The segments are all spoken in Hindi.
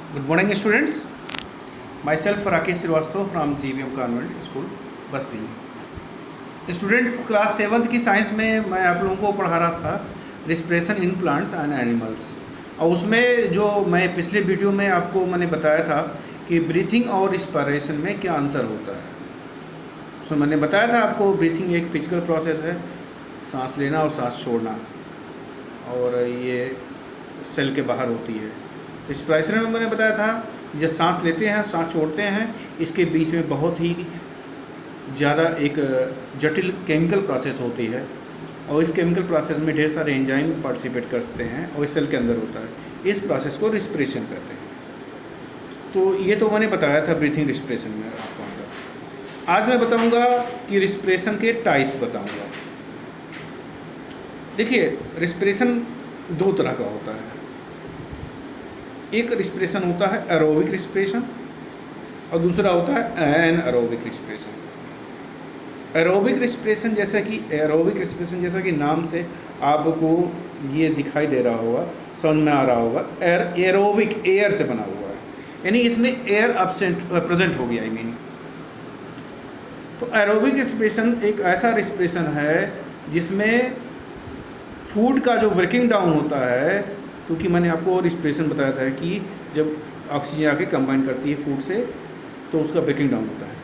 Good morning, students. Myself Rakesh Srivastava from GVM Convent School, Basti. Students, class 7th की साइंस में मैं आप लोगों को पढ़ा रहा था respiration in plants and animals. और उसमें जो मैं पिछले वीडियो में आपको मैंने बताया था कि ब्रीथिंग और रिस्पिरेशन में क्या अंतर होता है। मैंने बताया था आपको ब्रीथिंग एक फिजिकल प्रोसेस है, सांस लेना और सांस छोड़ना, और ये सेल के बाहर होती है। रिस्पिरेशन में मैंने बताया था जब सांस लेते हैं सांस छोड़ते हैं, इसके बीच में बहुत ही ज़्यादा एक जटिल केमिकल प्रोसेस होती है, और इस केमिकल प्रोसेस में ढेर सारे एंजाइम पार्टिसिपेट करते हैं और इस सेल के अंदर होता है। इस प्रोसेस को रिस्पिरेशन कहते हैं। तो ये तो मैंने बताया था ब्रीथिंग रिस्पिरेशन में आपको अंदर। आज मैं बताऊंगा कि रिस्पिरेशन के टाइप्स बताऊंगा। देखिए, रिस्पिरेशन दो तरह का होता है। एक रिस्पिरेशन होता है एरोबिक रिस्पिरेशन और दूसरा होता है एनएरोबिक रिस्पिरेशन। एरोबिक रिस्पिरेशन जैसा कि नाम से आपको ये दिखाई दे रहा होगा, समझ में आ रहा होगा, एरोबिक एयर से बना हुआ है, यानी इसमें एयर प्रेजेंट हो गया। आई मीन तो एरोबिक रिस्पिरेशन एक ऐसा रिस्पिरेशन है जिसमें फूड का जो ब्रेकिंग डाउन होता है, क्योंकि मैंने आपको रिस्पिरेशन बताया था कि जब ऑक्सीजन आके कंबाइन करती है फूड से तो उसका ब्रेकिंग डाउन होता है।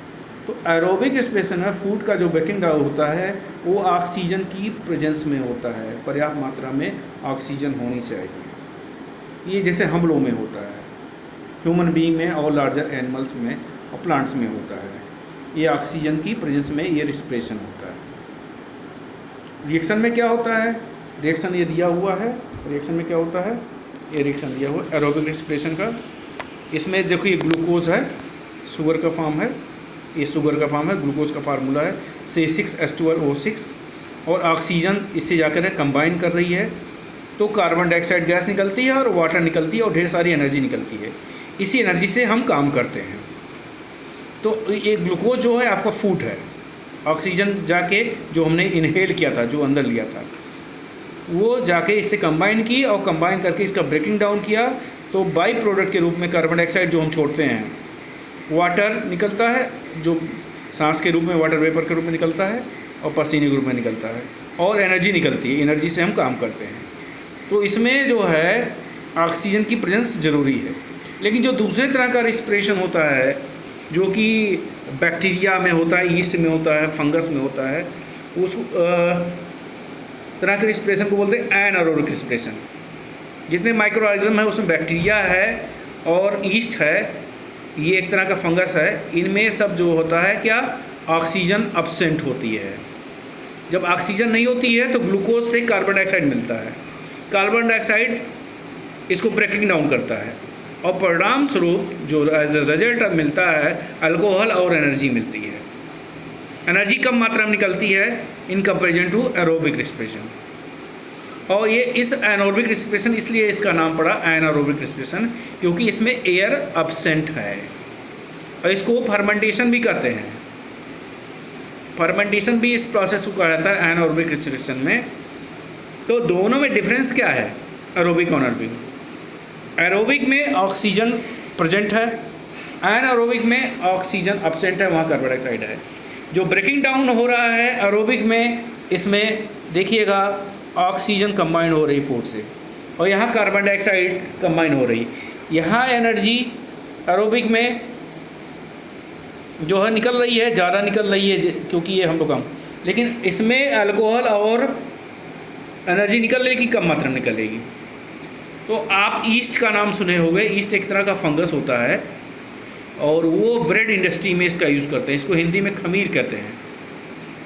तो एरोबिक रिस्पिरेशन में फूड का जो ब्रेकिंग डाउन होता है वो ऑक्सीजन की प्रेजेंस में होता है, पर्याप्त मात्रा में ऑक्सीजन होनी चाहिए। ये जैसे हम लोगों में होता है, ह्यूमन बीइंग में और लार्जर एनिमल्स में और प्लांट्स में होता है। ये ऑक्सीजन की प्रेजेंस में ये रिस्पिरेशन होता है। रिएक्शन में क्या होता है? रिएक्शन ये दिया हुआ है। रिएक्शन में क्या होता है? ये रिएक्शन दिया हुआ है एरोबिक रिस्पिरेशन का। इसमें देखो ये ग्लूकोज है, शुगर का फॉर्म है, ये शुगर का फॉर्म है, ग्लूकोज का फार्मूला है C6H12O6, और ऑक्सीजन इससे जाकर कंबाइन कर रही है तो कार्बन डाइऑक्साइड गैस निकलती है और वाटर निकलती है और ढेर सारी एनर्जी निकलती है। इसी एनर्जी से हम काम करते हैं। तो ये ग्लूकोज जो है आपका फूड है। ऑक्सीजन जाके जो हमने इनहेल किया था, जो अंदर लिया था, वो जाके इससे कंबाइन की और कंबाइन करके इसका ब्रेकिंग डाउन किया, तो बाई प्रोडक्ट के रूप में कार्बन डाइऑक्साइड जो हम छोड़ते हैं, वाटर निकलता है, जो सांस के रूप में वाटर वेपर के रूप में निकलता है और पसीने के रूप में निकलता है, और एनर्जी निकलती है। एनर्जी से हम काम करते हैं। तो इसमें जो है ऑक्सीजन की प्रेजेंस ज़रूरी है। लेकिन जो दूसरे तरह का रिस्पिरेशन होता है, जो कि बैक्टीरिया में होता है, ईस्ट में होता है, फंगस में होता है, उस तरह के रिस्पिरेशन को बोलते हैं एनारोबिक रिस्पिरेशन। जितने माइक्रो ऑर्गेनिज्म है उसमें बैक्टीरिया है और ईस्ट है, ये एक तरह का फंगस है। इनमें सब जो होता है क्या, ऑक्सीजन अब्सेंट होती है। जब ऑक्सीजन नहीं होती है तो ग्लूकोज से कार्बन डाइऑक्साइड मिलता है। कार्बन डाइऑक्साइड इसको ब्रेकिंग डाउन करता है और परिणाम स्वरूप जो एज ए रिजल्ट मिलता है अल्कोहल और एनर्जी मिलती है। एनर्जी कम मात्रा में निकलती है in comparison to aerobic respiration. और ये इस एनारोबिक रिस्पिरेशन इसलिए इसका नाम पड़ा एनारोबिक रिस्पिरेशन, क्योंकि इसमें एयर अब्सेंट है। और इसको फर्मेंटेशन भी कहते हैं। फर्मेंटेशन भी इस प्रोसेस को कहा जाता है एनारोबिक रिस्पिरेशन में। तो दोनों में डिफरेंस क्या है, एरोबिक और एनारोबिक? एरोबिक में ऑक्सीजन प्रेजेंट है, एनारोबिक में ऑक्सीजन अब्सेंट है, वहाँ कार्बन डाइऑक्साइड है। जो ब्रेकिंग डाउन हो रहा है एरोबिक में, इसमें देखिएगा ऑक्सीजन कंबाइन हो रही फूड से, और यहाँ कार्बन डाइऑक्साइड कंबाइन हो रही। यहाँ एनर्जी एरोबिक में जो है निकल रही है, ज़्यादा निकल रही है क्योंकि ये हम लोग कम, लेकिन इसमें अल्कोहल और एनर्जी निकल रही कि कम मात्रा में निकलेगी। तो आप ईस्ट का नाम सुने होंगे। ईस्ट एक तरह का फंगस होता है और वो ब्रेड इंडस्ट्री में इसका यूज़ करते हैं। इसको हिंदी में खमीर कहते हैं।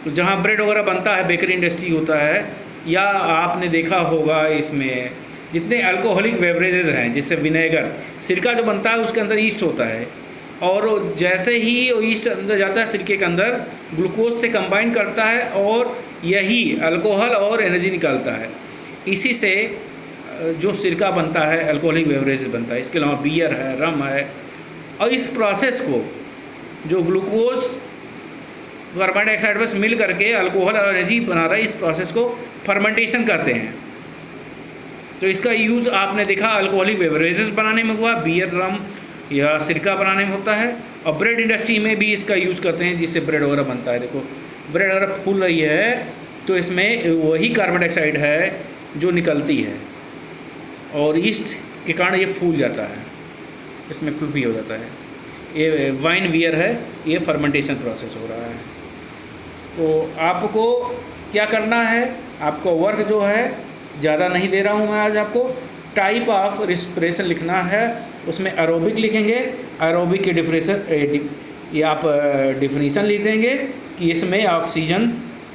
तो जहाँ ब्रेड वगैरह बनता है, बेकरी इंडस्ट्री होता है, या आपने देखा होगा इसमें जितने अल्कोहलिक बेवरेजेस हैं, जैसे विनेगर, सिरका जो बनता है उसके अंदर ईस्ट होता है, और जैसे ही वो ईस्ट अंदर जाता है सिरके के अंदर, ग्लूकोज से कंबाइन करता है और यही अल्कोहल और एनर्जी निकालता है। इसी से जो सिरका बनता है अल्कोहलिक बेवरेजेस बनता है। इसके अलावा बियर है, रम है। और इस प्रोसेस को जो ग्लूकोज कार्बन डाइऑक्साइड बस मिल करके अल्कोहल और एनर्जी बना रहा है, इस प्रोसेस को फर्मेंटेशन कहते हैं। तो इसका यूज़ आपने देखा अल्कोहलिक बेवरेजेस बनाने में हुआ, बियर, रम या सिरका बनाने में होता है, और ब्रेड इंडस्ट्री में भी इसका यूज़ करते हैं जिससे ब्रेड वगैरह बनता है। देखो ब्रेड अगर फूल रही है तो इसमें वही कार्बन डाइऑक्साइड है जो निकलती है, और ईस्ट के कारण ये फूल जाता है, इसमें फ्लूफी हो जाता है। ये वाइन बियर है, ये फर्मेंटेशन प्रोसेस हो रहा है। तो आपको क्या करना है, आपको वर्क जो है ज़्यादा नहीं दे रहा हूँ मैं आज आपको, टाइप ऑफ रिस्पिरेशन लिखना है, उसमें एरोबिक लिखेंगे। एरोबिक के ये आप डिफिनीसन लिख देंगे कि इसमें ऑक्सीजन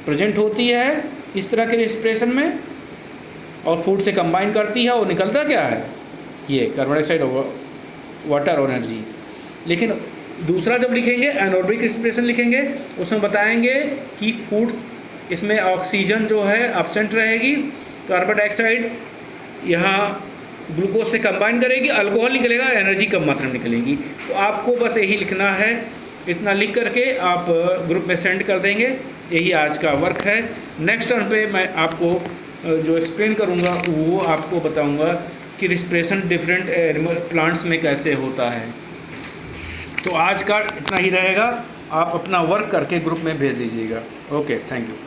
प्रेजेंट होती है इस तरह के रिस्पिरेशन में, और फूड से कंबाइन करती है, और निकलता क्या है, ये कार्बन डाइऑक्साइड, वाटर और एनर्जी। लेकिन दूसरा जब लिखेंगे एनोबिक रिस्पिरेशन लिखेंगे, उसमें बताएंगे कि फूड इसमें ऑक्सीजन जो है एब्सेंट रहेगी, कार्बन डाइऑक्साइड यहाँ ग्लूकोज से कंबाइन करेगी, अल्कोहल निकलेगा, एनर्जी कम मात्रा में निकलेगी। तो आपको बस यही लिखना है, इतना लिख करके आप ग्रुप में सेंड कर देंगे। यही आज का वर्क है। नेक्स्ट टर्न पे मैं आपको जो एक्सप्लेन करूँगा वो आपको बताऊँगा कि रिस्पिरेशन डिफरेंट एनिमल प्लांट्स में कैसे होता है। तो आज का इतना ही रहेगा, आप अपना वर्क करके ग्रुप में भेज दीजिएगा। Okay, thank you.